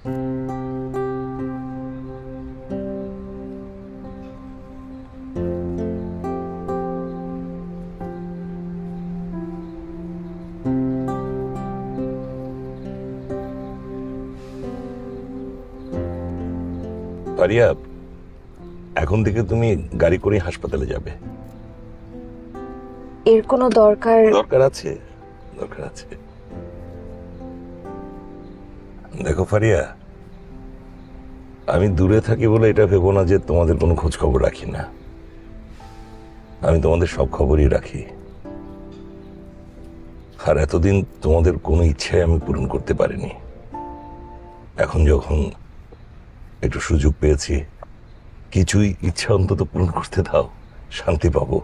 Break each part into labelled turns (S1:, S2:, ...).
S1: পারিয়া, এখন থেকে তুমি গাড়ি করে হাসপাতালে যাবে।
S2: এর কোনো দরকার
S1: আছে? দরকার আছে। দেখো ফারিয়া, আমি দূরে থাকি বলে এটা ভেবো না যে তোমাদের কোনো খোঁজ খবর রাখি না। আমি তোমাদের সব খবরই রাখি। আর এতদিন তোমাদের কোনো ইচ্ছাই আমি পূরণ করতে পারিনি। এখন যখন একটু সুযোগ পেয়েছি, কিছুই ইচ্ছা অন্তত পূরণ করতে দাও, শান্তি পাবো।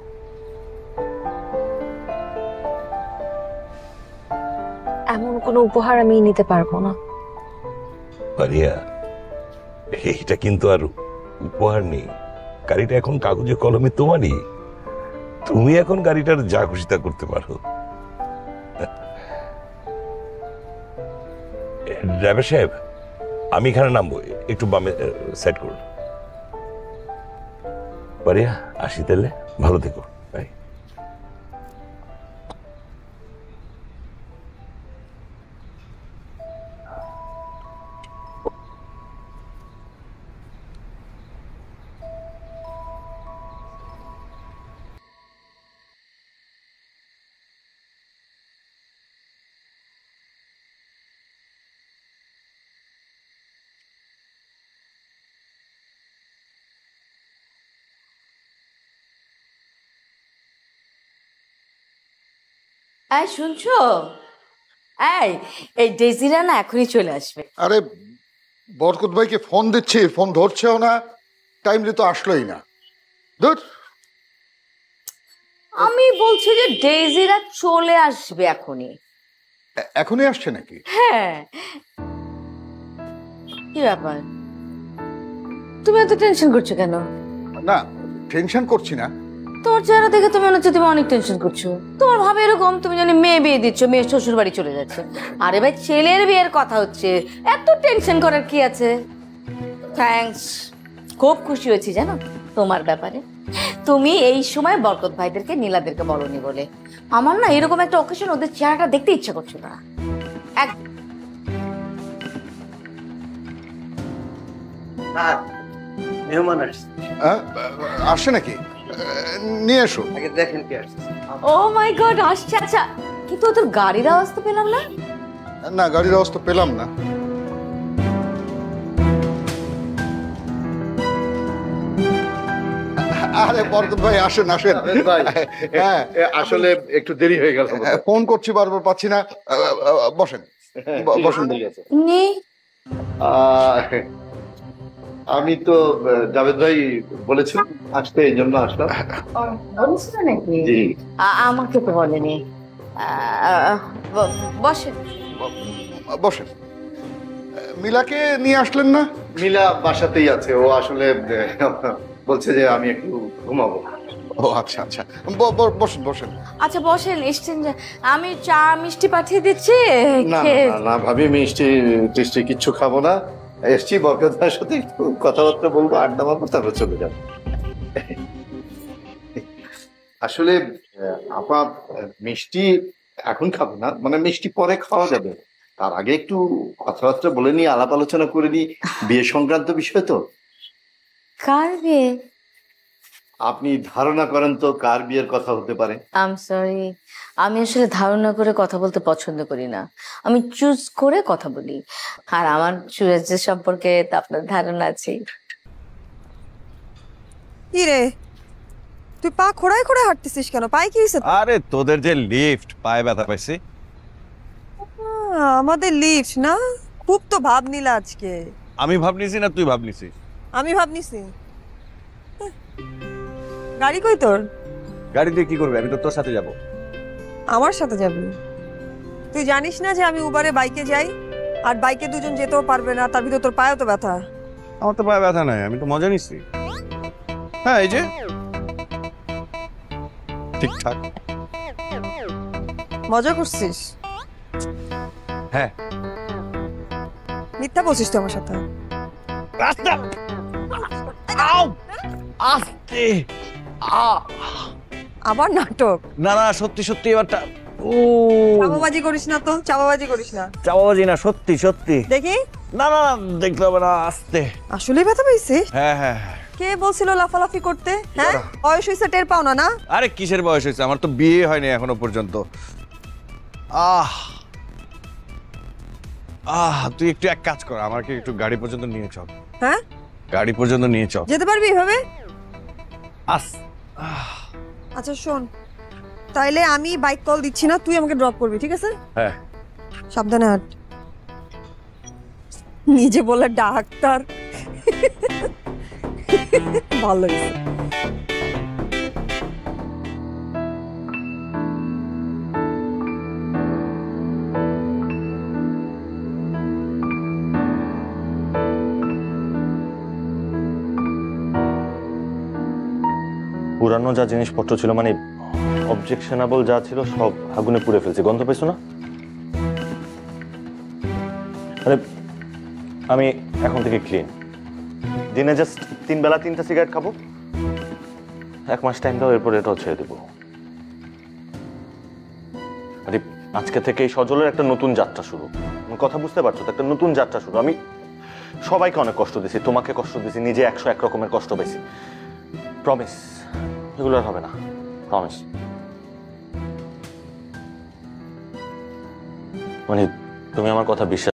S2: এমন কোনো উপহার আমি নিতে পারবো না।
S1: পারিয়া, এইটা কিন্তু আর উপহার নেই। গাড়িটা এখন কাগজে কলমে তোমারই। তুমি এখন গাড়িটার যা খুশি তা করতে পারো। ড্রাইভার সাহেব, আমি এখানে নামবো, একটু বামে সেট করুন। পারিয়া, আসি তাহলে, ভালো থেকো। বাই।
S3: এই শুনছো? এই ডেজিরা না এখনই চলে আসবে।
S4: আরে বরকত ভাইকে ফোন দিচ্ছি, ফোন ধরছেও না, টাইমলি তো আসলোই না। ধুর,
S3: আমি বলছি যে ডেজিরা চলে আসবে এখনই।
S4: এখনই আসছে নাকি?
S3: হ্যাঁ। কি ব্যাপার, তুমি এত টেনশন করছো কেন?
S4: না, টেনশন করছি না।
S3: তোমার চেহারা দেখে তো মনে হচ্ছে তুমি অনেক টেনশন করছো। তোমার ভাবে এরকম, তুমি জানি মেয়ে বিয়ে দিচ্ছ, মেয়ে শ্বশুর বাড়ি চলে যাচ্ছে। আরে ভাই, ছেলের বিয়ের কথা হচ্ছে, এত টেনশন করার কি আছে? থ্যাঙ্কস, খুব খুশি হয়েছি জানো তোমার ব্যাপারে। তুমি এই সময় বরকত ভাইদেরকে, নীলাদেরকে বলনি বলে। আমার না এরকম একটা অকেশন ওদের চেহারাটা দেখতে ইচ্ছা করছো না।
S5: মেহমান আসছে।
S4: আসছে নাকি? নিয়ে এসো।
S5: আগে দেখেন কে আসছে।
S3: ও মাই গড, আসছে। আচ্ছা, কিন্তু ওদের গাড়ির আওয়াজ তো পেলাম না।
S4: না, গাড়ির আওয়াজ তো পেলাম না। আরে বরকত ভাই, আসেন আসেন।
S6: হ্যাঁ, আসলে একটু দেরি হয়ে গেল।
S4: ফোন করছি, বারবার পাচ্ছি না। বসেন বসেন।
S3: নে,
S6: আমি তো জাভেদ ভাই বলেছিল আসতে, এই জন্য আসলাম।
S3: বলছিল নাকি?
S6: জি।
S3: আমাকে তো বলেনি। বসেন
S4: বসেন। মিলাকে নিয়ে আসলেন না?
S6: মিলা বাসাতেই আছে। ও আসলে বলছে যে আমি একটু ঘুমাবো।
S4: ও আচ্ছা আচ্ছা, বসেন বসেন।
S3: আচ্ছা বসেন, এসছেন যে। আমি চা মিষ্টি পাঠিয়ে দিচ্ছি।
S6: না না ভাবি, মিষ্টি টিষ্টি কিচ্ছু খাবো না। এসছি বরকত ভাইয়ের সাথে একটু কথাবার্তা বলবো, আড্ডা মারবো, তারপর চলে যাবো। আসলে আপা, মিষ্টি এখন খাবো না, মানে মিষ্টি পরে খাওয়া যাবে। তার আগে একটু কথাবার্তা বলে নিই, আলাপ আলোচনা করে নিই, বিয়ে সংক্রান্ত বিষয় তো।
S3: কার বিয়ে?
S6: আপনি ধারণা করেন তো কার বিয়ের কথা হতে পারে?
S3: আম সরি, আমি আসলে ধারণা করে কথা বলতে পছন্দ করি না। আমি চুজ করে কথা বলি। আর আমার চুজের সম্পর্কে তো আপনার ধারণা আছে।
S7: কি রে, তুই পা খোড়ায় খোড়ায় হাঁটতেছিস কেন? পায়ে কি হয়েছে?
S8: আরে তোদের যে লিফট, পায়ে ব্যথা পাইছি।
S7: আমাদের লিফট না, খুব তো ভাব নিলা আজকে।
S8: আমি ভাব নিছি না তুই ভাব নিছিস?
S7: আমি ভাব নিছি। গাড়ি কই তোর?
S8: গাড়ি দিয়ে কি করবি? আমি তো তোর সাথে যাব।
S7: আমার সাথে যাবি? তুই জানিস না যে আমি উবারে বাইকে যাই, আর বাইকে দুজন যেতেও পারবে না, তার ভিতর তোর পায়েও তো ব্যথা।
S8: আমার তো পায়ে ব্যথা নাই, আমি তো মজা নিচ্ছি। হ্যাঁ, এই যে ঠিকঠাক
S7: মজা করছিস?
S8: হ্যাঁ।
S7: মিথ্যা বলছিস তুই আমার সাথে।
S8: রাস্তা আউ আস্তে আ
S7: আবার নাটক।
S8: না না সত্যি সত্যি এবারটা ও
S7: চাপাবাজি করিস না তো, চাপাবাজি করিস না।
S8: চাপাবাজি না, সত্যি সত্যি।
S7: দেখি।
S8: না না না, দেখতে হবে না, আস্তে।
S7: আসলেই ব্যথা পেয়েছিস?
S8: হ্যাঁ হ্যাঁ হ্যাঁ।
S7: কে বলছিল লাফালাফি করতে? হ্যাঁ, বয়স হয়েছে টের পাও না? না
S8: আরে কিসের বয়স হয়েছে, আমার তো বিয়ে হয়নি এখনো পর্যন্ত। আহ তুই একটু এক কাজ কর, আমাকে একটু গাড়ি পর্যন্ত নিয়ে চল।
S7: হ্যাঁ,
S8: গাড়ি পর্যন্ত নিয়ে চল।
S7: যেতে পারবি এভাবে?
S8: আস
S7: আচ্ছা শোন, তাইলে আমি বাইক কল দিচ্ছি না, তুই আমাকে ড্রপ করবি, ঠিক আছে?
S8: হ্যাঁ।
S7: সাবধানে হাঁট। নিজে বলে ডাক্তার। ভালো হয়েছে।
S9: পুরানো যা জিনিসপত্র ছিল, মানে অবজেকশনাবল যা ছিল সব আগুনে পুড়ে ফেলছে। গন্ধ পেয়েছো না? মানে আমি এখন থেকে ক্লিন। দিনে জাস্ট 3 বেলা 3টা সিগারেট খাবো। 1 মাস টাইম দাও, এরপর এটাও ছেড়ে দেবো। আরে আজকে থেকে এই সজলের একটা নতুন যাত্রা শুরু। কথা বুঝতে পারছো তো? একটা নতুন যাত্রা শুরু। আমি সবাইকে অনেক কষ্ট দিয়েছি, তোমাকে কষ্ট দিয়েছি, নিজে 101 রকমের কষ্ট পেয়েছি। প্রমিস এগুলো আর হবে না, প্রমিস। মানে তুমি আমার কথা বিশ্বাস